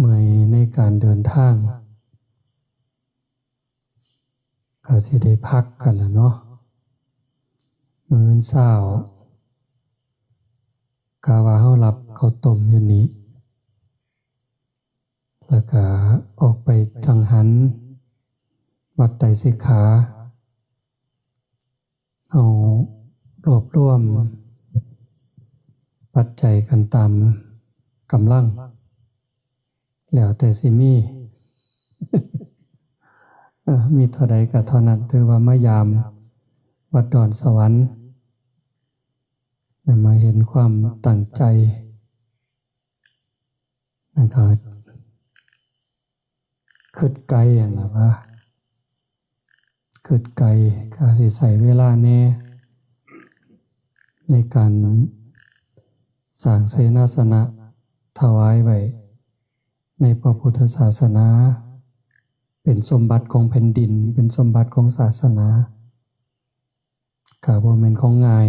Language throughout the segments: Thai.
เมื่อยในการเดินทางก็สิได้พักกันแล้วเนาะมื้อเช้ากะว่าเฮารับข้าวต้มอยู่นี้แล้วก็ออกไปจังหันวัดไตรสิกขาเอารวบรวมปัจจัยกันตามกำลังแล้วแต่สิมี มีเท่าใดก็เท่านั้นถือว่ามายามวัดดอนสวรรค์มาเห็นความตั้งใจนะครับคิดไกลอย่างไรวะคิดไกลก็สิใส่เวลาแน่ในการสร้างเสนาสนะถวายไว้ในพระพุทธศาสนาเป็นสมบัติของแผ่นดินเป็นสมบัติของศาสนากะบ่แม่นของง่าย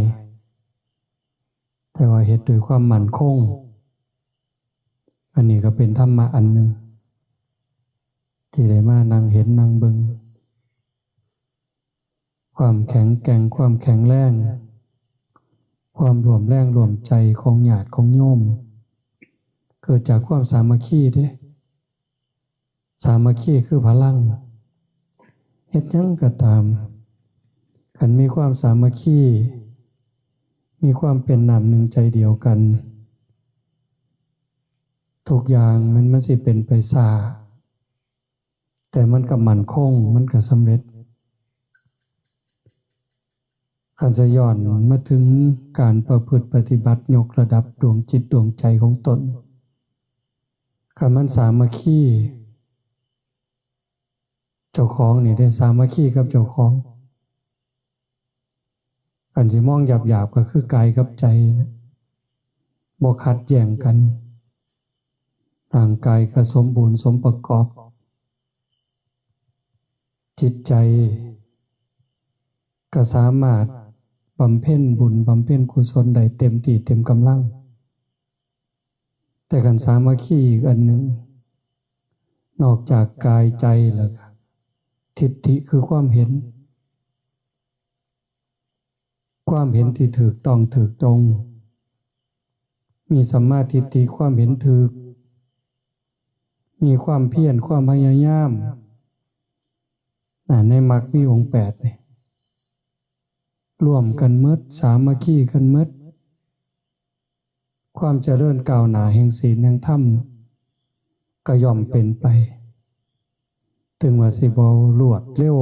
แต่ว่าเฮ็ดด้วยความมั่นคงอันนี้ก็เป็นธรรมะอันหนึ่งที่ได้มานั่งเห็นนั่งเบิ่งความแข็งแกร่งความแข็งแรงความรวมแรงรวมใจของญาติของโยมเกิดจากความสามัคคีเด้สามัคคีคือพลังเฮ็ดหยังก็ตามคันมีความสามัคคีมีความเป็นน้ำหนึ่งใจเดียวกันทุกอย่างมันสิเป็นไปซ่าแต่มันก็มั่นคงมันก็สำเร็จคันจะย้อนมาถึงการประพฤติปฏิบัติยกระดับดวงจิตดวงใจของตนคันมันสามัคคีเจ้าของนี่ได้สามัคคีกับเจ้าของอันสิมองหยาบๆก็คือกายกับใจบ่ขัดแย้งกันร่างกายก็สมบูรณ์สมประกอบจิตใจก็สามารถบำเพ็ญบุญบำเพ็ญกุศลได้เต็มที่เต็มกำลังแต่กันสามัคคีอีกอันหนึ่งนอกจากกายใจแล้วทิฏฐิคือความเห็นที่ถูกต้องถูกตรงมีสัมมาทิฏฐิความเห็นถูกมีความเพียรความพยายามในมรรคมีองค์8นี่ร่วมกันหมดสามัคคีกันหมดความเจริญก้าวหน้าแห่งศีลแห่งธรรมก็ย่อมเป็นไปถึงว่าสิบ่รวดเร็ว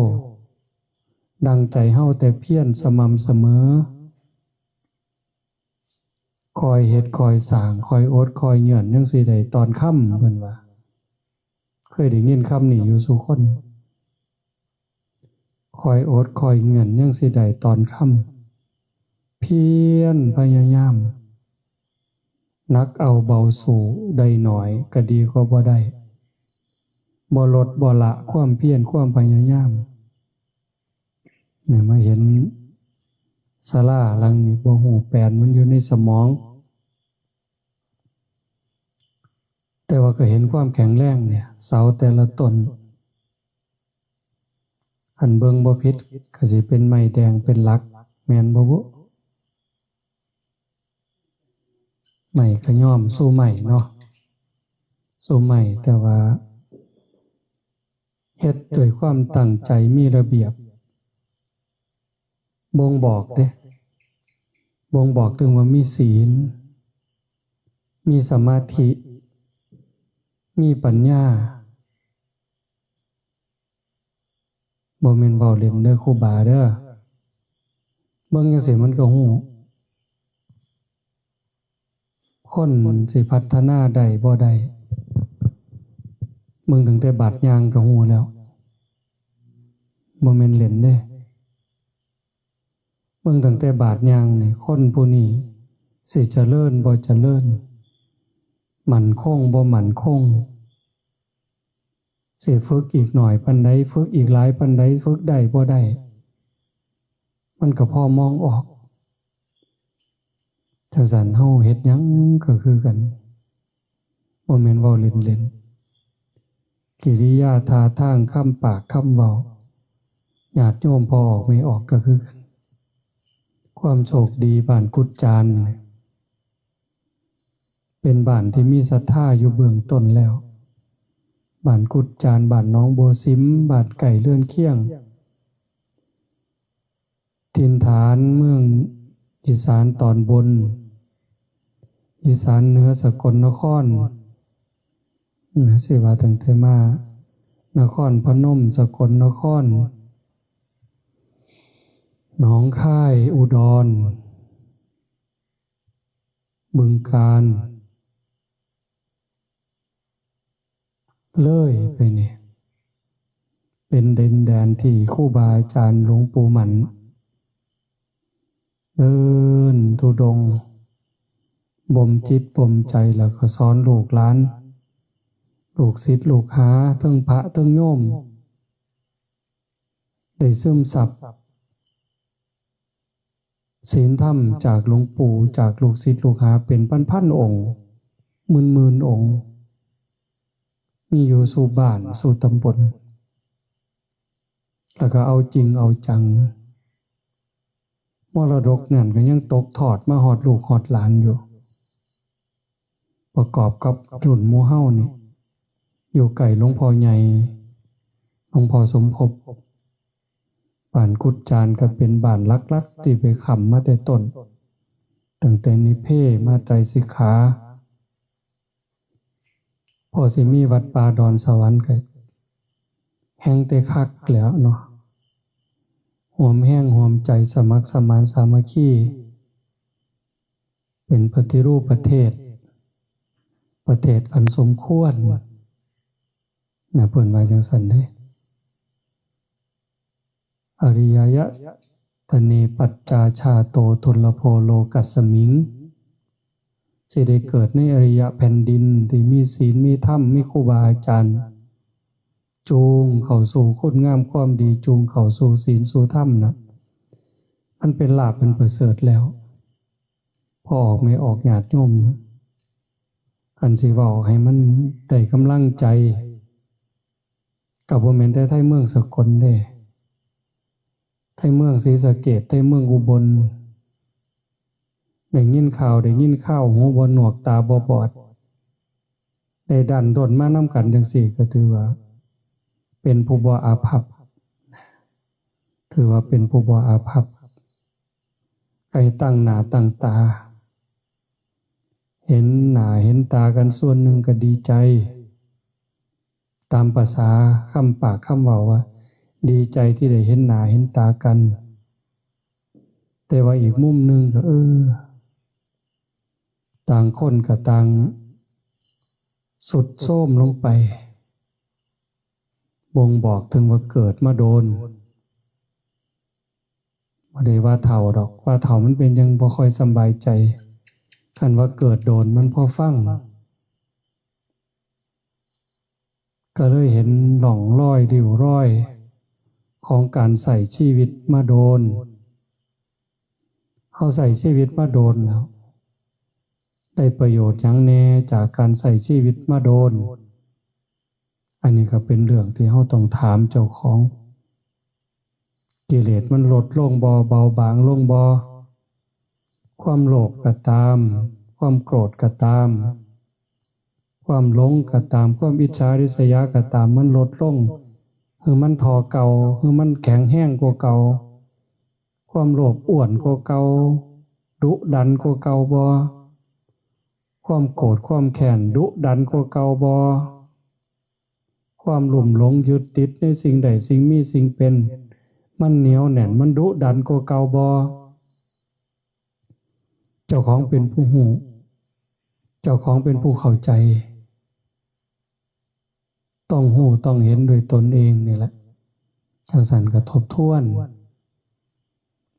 ดังใจเฮาแต่เพียรสม่ำเสมอคอยเฮ็ดคอยสร้างคอยอดคอยเหยื่อนจังสิได้ตอนค่ำเพิ่นว่าเคยได้ยินคำนี้อยู่ซุคนคอยอดคอยเหยื่อนจังสิได้ตอนค่ำเพียรพยายามนักเอาเบาสู่ได้หน่อยก็ดีกว่าบ่ได้บ่ลดบ่ละความเพียรความพยายามเนี่ยมาเห็นศาลาหลังนี้บ่ฮู้แปลนมันอยู่ในสมองแต่ว่าก็เห็นความแข็งแรงเนี่ยเสาแต่ละต้นอันเบิ่งบ่ผิดก็สิเป็นไม้แดงเป็นหลักแม่นบ่บุไม้ก็ย้อมสู้ไม้เนาะสู้ไม้แต่ว่าเฮ็ดด้วยความตั้งใจมีระเบียบบ่งบอกเด้บ่งบอกถึงว่ามีศีลมีสมาธิมีปัญญาบ่แม่นเว้าเล่นเด้อครูบาเด้อเบิ่งจังซี่มันก็ฮู้คนสิพัฒนาได้บ่ได้เบิ่งตั้งแต่บาดยางก็ฮู้แล้วบ่แม่นเล่นเด้เบิ่งตั้งแต่บาดยางนี่คนผู้นี้สิเจริญบ่เจริญมั่นคงบ่มั่นคงสิฝึกอีกหน่อยปานใดฝึกอีกหลายปานใดฝึกได้บ่ได้มันก็พอมองออกจังซั่นเฮาเฮ็ดหยังก็คือกันบ่แม่นเว้าเล่น กิริยาท่าทางคำปากคำเว้าญาติโยมพอออกไม่ออกก็คือกันความโชคดีบ้านกุดจานเป็นบ้านที่มีศรัทธาอยู่เบื้องต้นแล้วบ้านกุดจานบ้านน้องโบซิมบ้านไก่เลื่อนเคียงถิ่นฐานเมืองอีสานตอนบนอีสานเหนือสกลนครสิว่าตั้งแต่มานครพนมสกลนครหนองคายอุดรบึงกาฬเลยไปเนี่ยเป็นดินแดนที่ครูบาอาจารย์หลวงปู่หมันเดินธุดงค์บ่มจิตบ่มใจแล้วก็สอนลูกหลานลูกศิษย์ลูกหาทั้งพระทั้งโยมได้ซึมซับศีลธรรมจากหลวงปู่จากลูกศิษย์ลูกหาเป็นพันๆองค์หมื่นๆองค์มีอยู่สู่บ้านสู่ตำบลแล้วก็เอาจริงเอาจังมรดกนั่นก็ยังตกทอดมาฮอดลูกฮอดหลานอยู่ประกอบกับรุ่นหมู่เฮานี่อยู่ไกลหลวงพ่อใหญ่หลวงพ่อสมภพบ้านกุดจานก็เป็นบ้านลักๆที่ไปค้ำมาแต่ต้นตั้งแต่นิเพศมาไตรสิกขาพอสิมีวัดป่าดอนสวรรค์ก็แห้งแต่คักแล้วเนาะหอมแห้งหอมใจสมัครสมานสามัคคีเป็นปฏิรูปประเทศอันสมควรนะเพิ่นว่าจังซั่นเด้อริยยะตเนปัจจาชาโตทุลโภโลกัสสมิงสิได้เกิดในอริยแผ่นดินที่มีศีลมีธรรมมีครูบาอาจารย์จูงเข้าสู่คุณงามความดีจูงเข้าสู่ศีลสู่ธรรมนะมันเป็นลาภเป็นประเสริฐแล้วพอออกไม่ออกญาติโยมอันสิเว้าให้มันได้กำลังใจกับบ่แม่นแต่ไทเมืองสกลเด้ไทเมืองศรีสะเกษไทเมืองอุบลได้ยินข่าวหูบ่หนวกตาบ่บอดได้ดันด้นมานำกันจังซี่ก็ถือว่าเป็นผู้บ่อาภัพถือว่าเป็นผู้บ่อาภัพใครตั้งหน้าตั้งตาเห็นหน้าเห็นตากันส่วนหนึ่งก็ดีใจตามภาษาคำปากคำเว้าว่าดีใจที่ได้เห็นหน้าเห็นตากันแต่ว่าอีกมุมหนึ่งก็ต่างคนก็ต่างสุดโทรมลงไปบ่งบอกถึงว่าเกิดมาโดนบ่ได้ว่าเฒ่าดอกว่าเฒ่ามันเป็นยังบ่ค่อยสบายใจคันว่าเกิดโดนมันพอฟังก็เลยเห็นหล่องรอยริ้วรอยของการใส่ชีวิตมาโดนเขาใส่ชีวิตมาโดนแล้วได้ประโยชน์หยังแน่จากการใส่ชีวิตมาโดนอันนี้ก็เป็นเรื่องที่เราต้องถามเจ้าของกิเลสมันลดลงบ่เบาบางลงบ่ความโลภก็ตามความโกรธก็ตามความหลงก็ตามความอิจฉาริษยาก็ตามมันลดลงคือมันทอเก่าคือมันแข็งแห้งกว่าเก่าความโลภอ้วนกว่าเก่าดุดันกว่าเก่าบ่ความโกรธความแค้นดุดันกว่าเก่าบ่ความหลุ่มหลงยึดติดในสิ่งใดสิ่งมีสิ่งเป็นมันเหนียวแน่นมันดุดันกว่าเก่าบ่เจ้าของเป็นผู้หูเจ้าของเป็นผู้เข้าใจต้องหูต้องเห็นโดยตนเองนี่แหละจังสันก็ทบทวน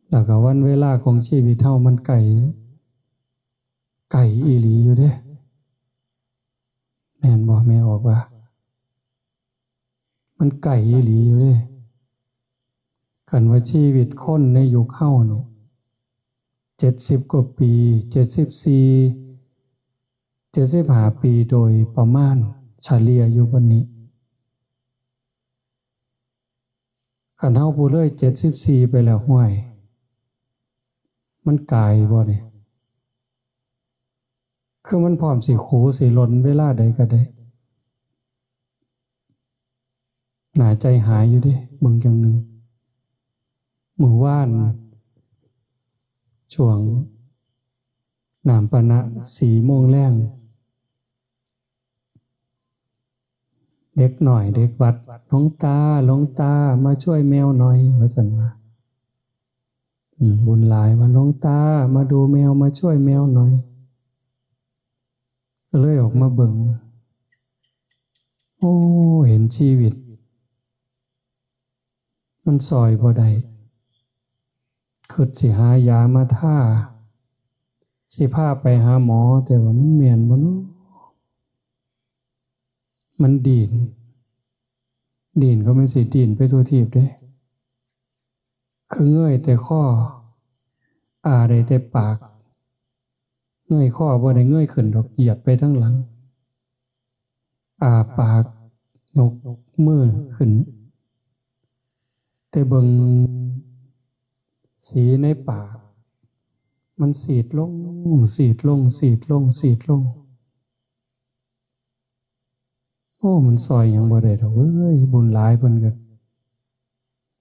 แล้วก็วันเวลาของชีวิตเท่ามันไก่อีหลีอยู่เด้แม่นบอกแม่ออกว่ามันไก่อีหลีอยู่เด้กันว่าชีวิตคนในยุคเข้าเนี่ย70 กว่าปี74 75 ปีโดยประมาณเฉลี่ยอยู่บนนี้ คันเฮาผู้เลย74ไปแล้วห้วยมันกายบ่เนี่ยคือมันพร้อมสิขู่สิหล่นเวลาใดก็ได้หน่าใจหายอยู่เด้เบิ่งจังหนึงมื้อวานช่วงน้ำปะนะ4 โมงแลงเด็กหน่อยเด็กวัดหลวงตามาช่วยแมวหน่อยว่าซั่นว่าบุญหลายว่าหลวงตามาดูแมวมาช่วยแมวหน่อยก็เลยออกมาเบิ่งโอ้เห็นชีวิตมันซอยบ่ได้คิดสิหายามาทาสิพาไปหาหมอแต่ว่ามันแม่นบ่เนาะมันดีนก็ไม่สิดีนไปทั่วทีบเด้คือเงยแต่ข้อได้แต่ปากเงยข้อบ่ได้เงยขึ้นดอกเหยียดไปทั้งหลังปากยกมือขึ้นแต่เบิ่งสีในปากมันสีดลงโอ้มันซอยหยังบ่ได้ดอกเอ้ยบุญหลายเพิ่นก็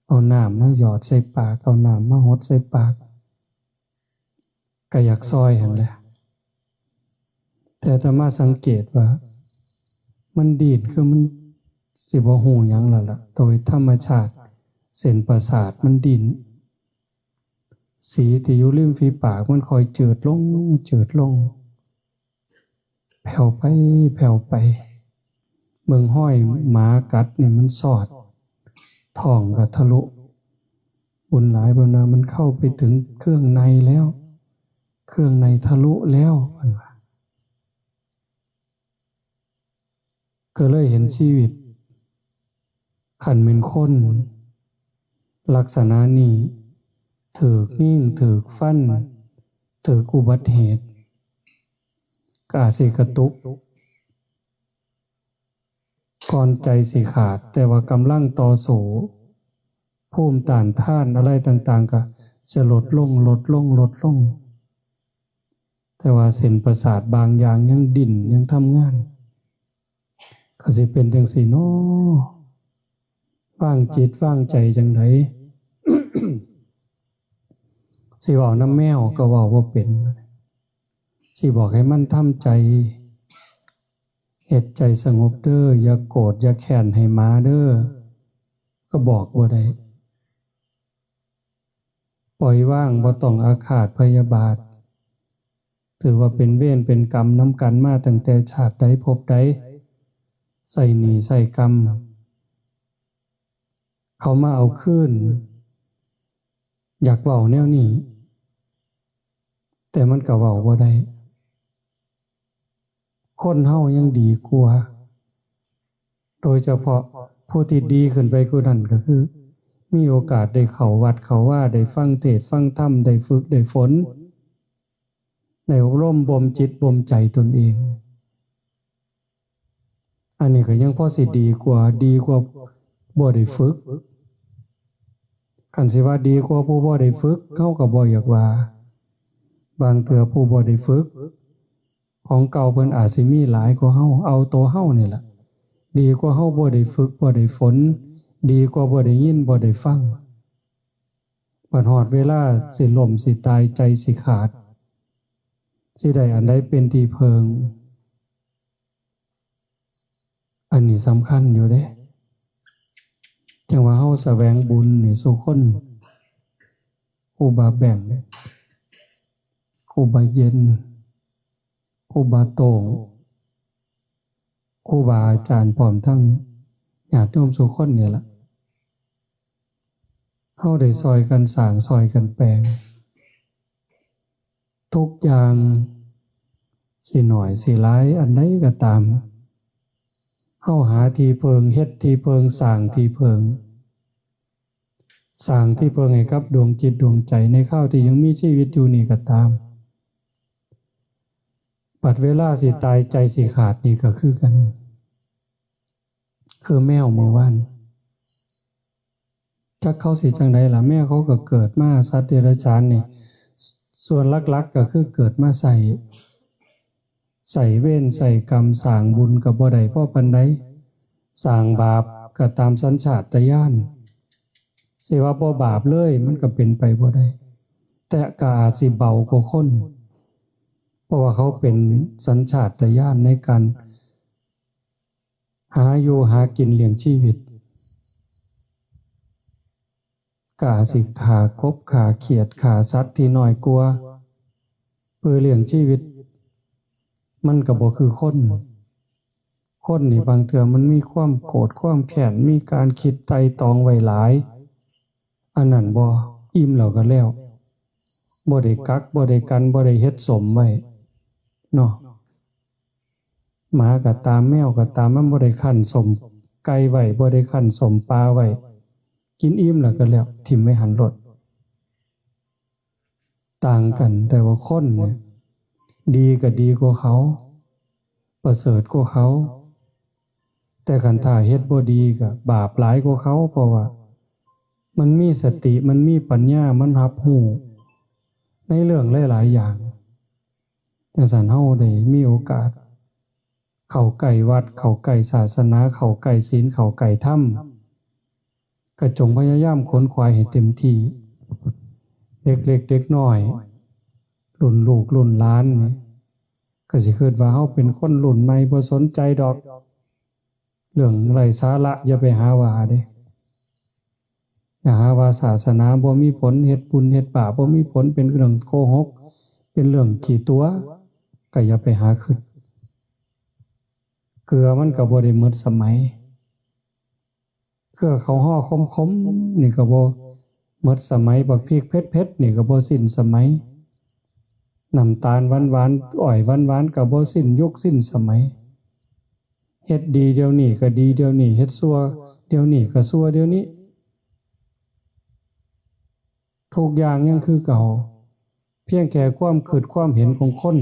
เอาน้ำมาหยอดใส่ปากเอาน้ำมาหดใส่ปากก็อยากซอยหั่นแหละแต่อาตมาสังเกตว่ามันดีดคือมันสิบ่ฮู้หยังล่ะโดยธรรมชาติเส้นประสาทมันดิ้นสีที่อยู่ริมฝีปากมันค่อยจืดลงแผ่วไปเบิ่งห้อยหมากัดนี่มันสอดท้องก็ทะลุบุญหลายเบิ่งว่ามันเข้าไปถึงเครื่องในแล้วเครื่องในทะลุแล้วมันว่าก็เลยเห็นชีวิตคันเป็นคนลักษณะนี้ถูกยิ่งถูกฟันถูกอุบัติเหตุก็อาจสิกระตุกก่อนใจสิขาดแต่ว่ากำลังต่อสู้ภูมิต้านทานอะไรต่างๆก็จะลดลงแต่ว่าเส้นประสาทบางอย่างยังดิ้นยังทำงานก็สิเป็นจังซี่เนาะว่างจิตว่างใจจังได สิเว้านำแมวก็เว้าบ่เป็นสิบอกให้มันทำใจเฮ็ดใจสงบเด้ออย่าโกรธอย่าแค้นให้หมาเด้อก็บอกบ่ได้ปล่อยว่างบ่ต้องอาฆาตพยาบาทถือว่าเป็นเวรเป็นกรรมนำกันมาตั้งแต่ชาติใดภพใดใส่หนี้ใส่กรรมเขามาเอาคืนอยากเว้าแนวนี้แต่มันก็เว้าบ่ได้คนเฮายังดีกว่าโดยเฉพาะผู้ที่ดีขึ้นไปกว่านั้นก็คือมีโอกาสได้เข้าวัดเข้าว่าได้ฟังเทศน์ฟังธรรมได้ฝึกได้ฝนได้อบรมบ่มจิตบ่มใจตนเองอันนี้ก็ยังพอสิดีกว่าบ่ได้ฝึกคันสิว่าดีกว่าผู้บ่ได้ฝึกเขาก็บ่อยากว่าบางเทื่อผู้บ่ได้ฝึกของเก่าเพิ่นอาจสิมีหลายกว่าเฮาเอาตัวเฮานี่ล่ะดีกว่าเฮาบ่ได้ฝึกบ่ได้ฝนดีกว่าบ่ได้ยินบ่ได้ฟังบัดฮอดเวลาสิล่มสิตายใจสิขาดสิได้อันใดเป็นที่เพิงอันนี้สำคัญอยู่เด้จังว่าเฮาแสวงบุญนี่สู่คนครูบาแบ่งครูบาเย็นครูบาโต่งครูบาอาจารย์พร้อมทั้งญาติโยมสู่คนเนี่ยล่ะเฮาได้ซอยกันสร้างซอยกันแปลงทุกอย่างสิหน่อยสิหลายอันใดก็ตามเฮาหาที่เพิงเฮ็ดที่เพิงสร้างที่เพิงให้กับดวงจิตดวงใจในข้าวที่ยังมีชีวิตอยู่นี่ก็ตามปัดเวลาสิตายใจสิขาดนี่ก็คือกันคือแมวเมื่อวาน จักเขาสิจังใดล่ะแม่เขาก็เกิดมาสัตว์เดรัจฉานนี่ส่วนลักๆก็คือเกิดมาใส่เวรใส่กรรมสร้างบุญก็บ่ได้พอปานใดสร้างบาปก็ตามสัญชาตญาณสิว่าบ่บาปเลยมันก็เป็นไปบ่ได้แต่ก็อาจสิเบากว่าคนเพราะว่าเขาเป็นสัญชาตญาณในการหาอยู่หากินเลี้ยงชีวิตกาสิขากบขาเขียดขาสัตว์ที่น้อยกว่าเพื่อเลี้ยงชีวิตมันก็บ่คือคนนี่บางเทื่อมันมีความโกรธความแค้นมีการคิดไตร่ตรองไว้หลายอันนั้นบ่อิ่มแล้วก็แล้วบ่ได้กักบ่ได้กันบ่ได้เฮ็ดสมไว้เนาะหมาก็ตามแมวก็ตามมันบ่ได้คั่นสมไก่ไว้บ่ได้คั่นสมปลาไว้กินอิ่มแล้วก็แล้วทิ่มไว้หันรถต่างกันแต่ว่าคนเนี่ยดีก็ดีกว่าเขาประเสริฐกว่าเขาแต่คันถ้าเฮ็ดบ่ดีก็บาปหลายกว่าเขาเพราะว่ามันมีสติมันมีปัญญามันรับรู้ในเรื่องหลายๆอย่างจังซั่นเฮาได้มีโอกาสเข้าใกล้วัดเข้าใกล้ศาสนาเข้าใกล้ศีลเข้าใกล้ธรรมก็จงพยายามค้นคว้าให้เต็มที่เด็กเล็กเด็กน้อยรุ่นลูกรุ่นหลานนี่ก็สิคิดว่าเฮาเป็นคนรุ่นใหม่บ่สนใจดอกเรื่องไร้สาระอย่าไปหาว่าเด้อย่าหาว่าศาสนาบ่มีผลเฮ็ดบุญเฮ็ดบาปบ่มีผลเป็นเรื่องโกหกเป็นเรื่องขี้ตัวก็อย่าไปหาคิดเกลือมันก็บ่ได้หมดสมัยเกลือเขาห่อคมๆนี่ก็บ่หมดสมัยบักพริกเผ็ดๆนี่ก็บ่สิ้นสมัยน้ำตาลหวานๆอ้อยหวานๆก็บ่สิ้นยุคสิ้นสมัยเฮ็ดดีเดี๋ยวนี้ก็ดีเดี๋ยวนี้เฮ็ดชั่วเดี๋ยวนี้ก็ชั่วเดี๋ยวนี้ทุกอย่างยังคือเก่าเพียงแค่ความคิดความเห็นของคน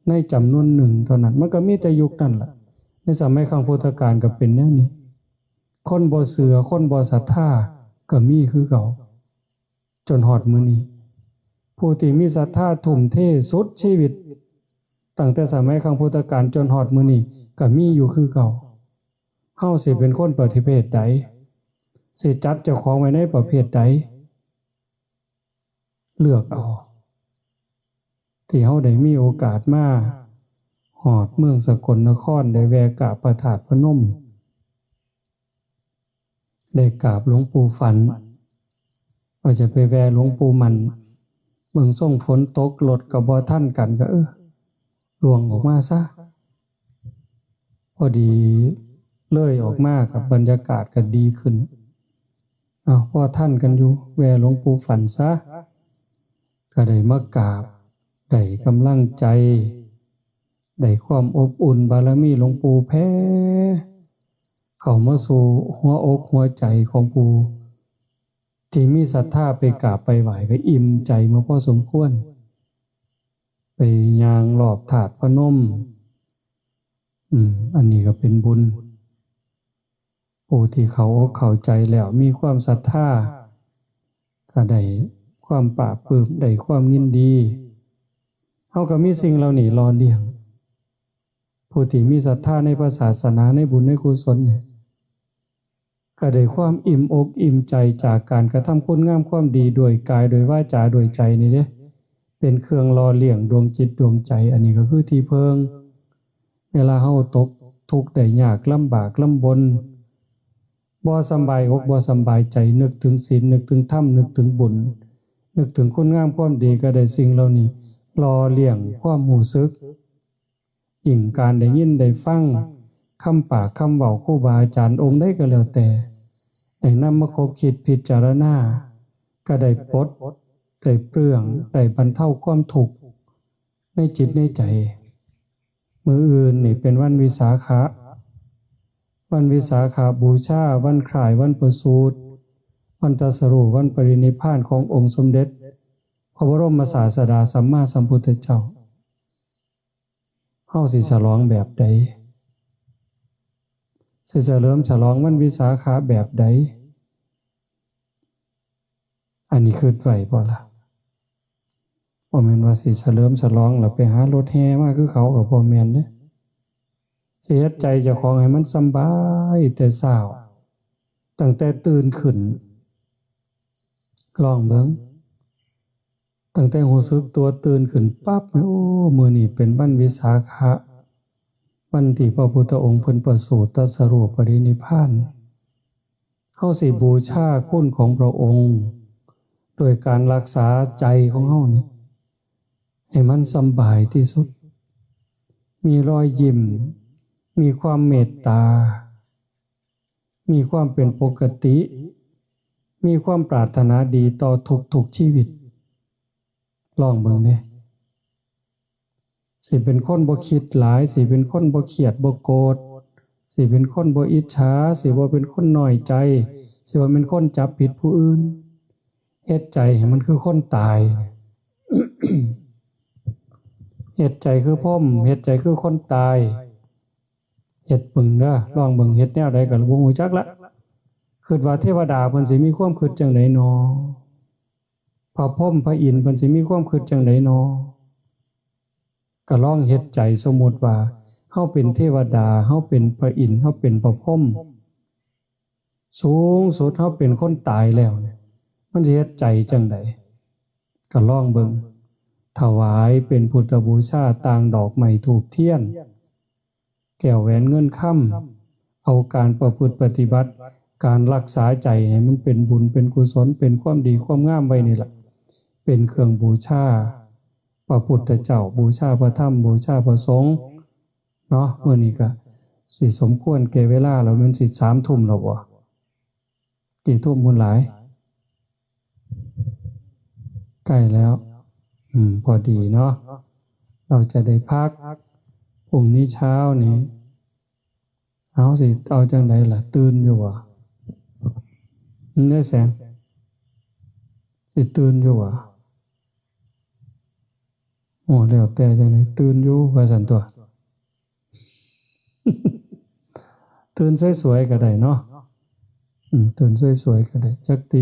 ในจำนวนหนึ่งเท่านั้นมันก็มีแต่ยุคนั้นล่ะในสมัยครั้งพุทธกาลก็เป็นแนวนี้คนบ่เชื่อคนบ่ศรัทธาก็มีคือเก่าจนฮอดมื้อนี้ผู้ที่มีศรัทธาทุ่มเทสุดชีวิตตั้งแต่สมัยครั้งพุทธกาลจนฮอดมื้อนี้ก็มีอยู่คือเก่าเฮาสิเป็นคนประเภทใดสิจัดเจ้าของไว้ในประเภทใดเลือกเอาที่เฮาได้มีโอกาสมาฮอดเมืองสกลนครได้แวะกราบพระธาตุพนมได้กราบหลวงปู่ฝันว่าจะไปแวะหลวงปู่มันเมืองส่งฝนตกรถก็บ่ทันกันก็ลวงออกมาซะพอดีเลยออกมากับบรรยากาศก็ดีขึ้นพอท่านกันอยู่แวะหลวงปู่ฝันซะก็ได้มากราบได้กำลังใจได้ความอบอุ่นบารมีหลวงปู่แผ่เข้ามาสู่หัวอกหัวใจของผู้ที่มีศรัทธาไปกราบไปไหว้ก็อิ่มใจมาพอสมควรไปย่างรอบถาดพนมอันนี้ก็เป็นบุญผู้ที่เขาอกเข้าใจแล้วมีความศรัทธาก็ได้ความปราบปลื้มได้ความยินดีเฮาก็มีสิ่งเหล่านี้หล่อเลี้ยงผู้ที่มีศรัทธาในพระศาสนาในบุญในกุศลเนี่ยก็ได้ความอิ่มอกอิ่มใจจากการกระทำคุณงามความดีโดยกายโดยวาจาโดยใจนี่เด้เป็นเครื่องหล่อเลี้ยงดวงจิตดวงใจอันนี้ก็คือที่เพิงเวลาเฮาตกทุกข์ได้ยากลำบากลำบนบ่สำบายอกบ่สำบายใจนึกถึงศีลนึกถึงธรรมนึกถึงบุญนึกถึงคุณงามความดีก็ได้สิ่งเหล่านี้หล่อเลี้ยงความรู้สึกยิ่งการได้ยินได้ฟังคำปากคำเว้าครูบาอาจารย์องค์ใดก็แล้วแต่ได้นำมาคบคิดพิจารณาก็ได้ปลดได้เปลื้องได้บรรเทาความทุกข์ในจิตในใจมื้ออื่นนี่เป็นวันวิสาขะวันวิสาขบูชาวันคล้ายวันประสูติวันตรัสรู้วันปรินิพพานขององค์สมเด็จพระบรมศาสดาสัมมาสัมพุทธเจ้าเฮาสิฉลองแบบใดสิเฉลิมฉลองวันวิสาขะแบบใด อันนี้คือไหวบ่ล่ะบ่แม่นว่าสิเฉลิมฉลองแล้วไปหารถแห่มาคือเขาก็บ่แม่นเด้สิเฮ็ดใจเจ้าของให้มันสำบายแต่เช้าตั้งแต่ตื่นขึ้นลองเบิ่งตั้งแต่รู้สึกตัวตื่นขึ้นปั๊บโอ้มื้อนี้เป็นวันวิสาขะวันที่พระพุทธองค์เพิ่นประสูติตรัสรู้ปรินิพพานเฮาสิบูชาคุณของพระองค์โดยการรักษาใจของเฮานี่ให้มันสำบายที่สุดมีรอยยิ้มมีความเมตตามีความเป็นปกติมีความปรารถนาดีต่อทุกชีวิตลองเบิ่งเด้สิเป็นคนบ่คิดหลายสิเป็นคนบ่เครียดบ่โกรธสิเป็นคนบ่อิจฉาสิบ่เป็นคนน้อยใจสิบ่เป็นคนจับผิดผู้อื่นเฮ็ดใจให้มันคือคนตาย เฮ็ดใจคือพรหมเฮ็ดใจคือคนตายเฮ็ดเบิ่งเด้อลองเบิ่งเฮ็ดแนวใดก็บ่ฮู้จักละคิดว่าเทวดาเพิ่นสิมีความคิดจังได๋น้อพระพรหมพระอินทร์เพิ่นสิมีความคิดจังได๋น้อก็ลองเฮ็ดใจสมมุติว่าเฮาเป็นเทวดาเฮาเป็นพระอินทร์เฮาเป็นพระพรหมสูงสุดเฮาเป็นคนตายแล้วเนี่ยมันสิเฮ็ดใจจังได๋ก็ลองเบิ่งถวายเป็นพุทธบูชาต่างดอกไม้ธูปเทียนแก้วแหวนเงินค่ำเอาการประพฤติปฏิบัติการรักษาใจให้มันเป็นบุญเป็นกุศลเป็นความดีความงามไว้นี่ล่ะเป็นเครื่องบูชาพระพุทธเจ้าบูชาพระธรรมบูชาพระสงฆ์เนาะมื้อนี้ก็สิสมควรแก่เวลาแล้วมันสิ 3 ทุ่มแล้วบ่กี่ทุ่มพุ่นหลายใกล้แล้วพอดีเนาะเราจะได้พักพรุ่งนี้เช้านี้เอาสิเอาจังไดล่ะตื่นอยู่บ่ได้แสงสิตื่นอยู่บ่โอ้แล้วแต่จังไดตื่นอยู่ว่าซั่นตัว ตื่นสวยๆก็ได้เนาะตื่นสวยๆก็ได้จักตี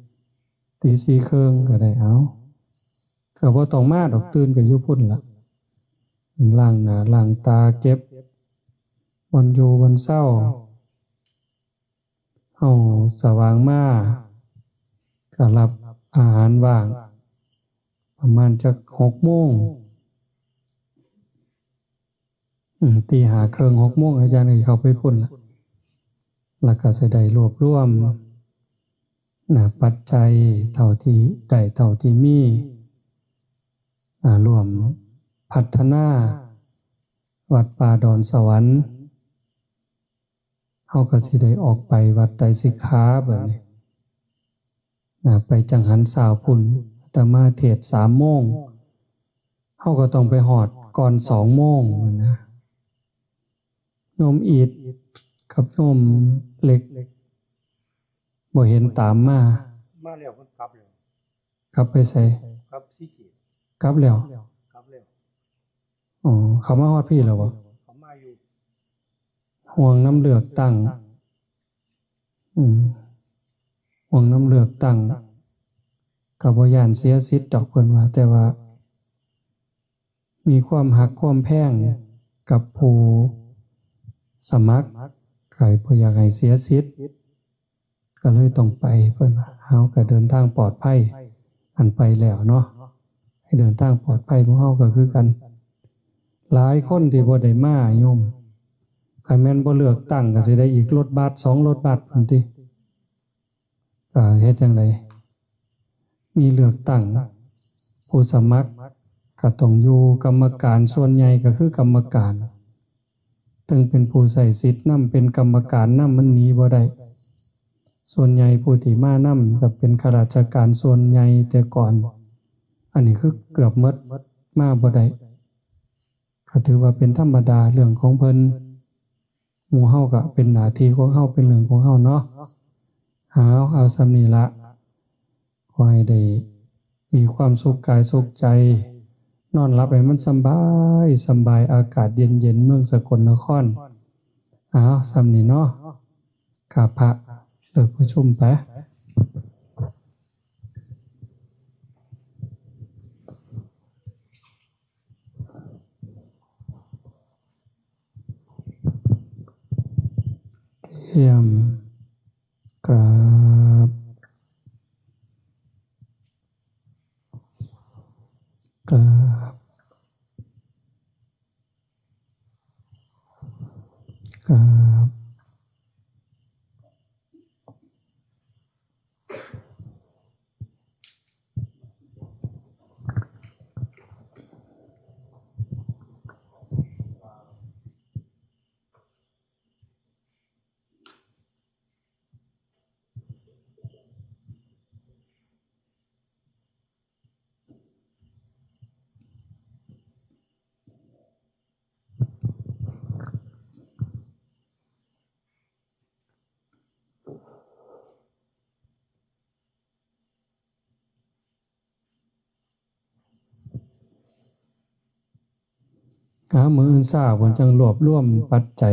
4ตี 4 ครึ่งก็ได้เอาก็บ่ต้องมาดอกตื่นก็อยู่พุ่นล่ะล้างหน้าล้างตาเก็บวันอยู่วันเช้าเฮาสว่างมาก็รับอาหารว่างประมาณจัก 6 โมงตี 5 ครึ่ง 6 โมงอาจารย์ก็เข้าไปพุ่นล่ะแล้วก็สิได้รวบรวมปัจจัยเท่าที่ได้เท่าที่มีร่วมพัฒนาวัดป่าดอนสวรรค์เฮาก็สิได้ออกไปวัดไตรสิกขาบัดนี้ไปจังหันสาวพุ่นอาตมาเทศน์ 3 โมงเฮาก็ต้องไปฮอดก่อน 2 โมงนะโยมอีดกับโยมเล็กบ่เห็นตามมาแล้วเพิ่นกลับแล้วกลับไปไสกลับที่เกตกลับแล้วกลับแล้วอ๋อเขามาฮอดพี่แล้วบ่เขามาอยู่ห่วงน้ำเลือกตั้งห่วงน้ำเลือกตั้งก็บ่ย้านเสียสิทธิ์ดอกเพิ่นว่าแต่ว่ามีความฮักความแพงกับผู้สมัครก็บ่อยากให้เสียสิทธิ์ก็เลยต้องไปเพิ่นว่าเฮาก็เดินทางปลอดภัยอันไปแล้วเนาะให้เดินทางปลอดภัยพวกเฮาก็คือกันหลายคนที่บ่ได้มาโยมคันแม่นบ่เลือกตั้งก็สิได้อีกรถบัส2รถบัสพุ่นติก็เฮ็ดจังไดมีเลือกตั้งผู้สมัครก็ต้องอยู่กรรมการส่วนใหญ่ก็คือกรรมการถึงเป็นผู้ใช้สิทธิ์นำเป็นกรรมการนำมันหนีบ่ได้ส่วนใหญ่ผู้ที่มานำก็เป็นข้าราชการส่วนใหญ่แต่ก่อนอันนี้คือเกือบหมดมาบ่ได้ก็ถือว่าเป็นธรรมดาเรื่องของเพิ่นหมู่เฮาก็เป็นหน้าที่ของเฮาเป็นเรื่องของเฮาเนาะเอาส่ำนี้ละขอให้ได้มีความสุขกายสุขใจนอนหลับให้มันสบายอากาศเย็นๆเมืองสกลนครส่ำนี้เนาะกราบพระเลิกประชุมไป เยี่ยมกราบกราบกราบหามืออื่นซ่าบนจังรวบรวมปัจจัย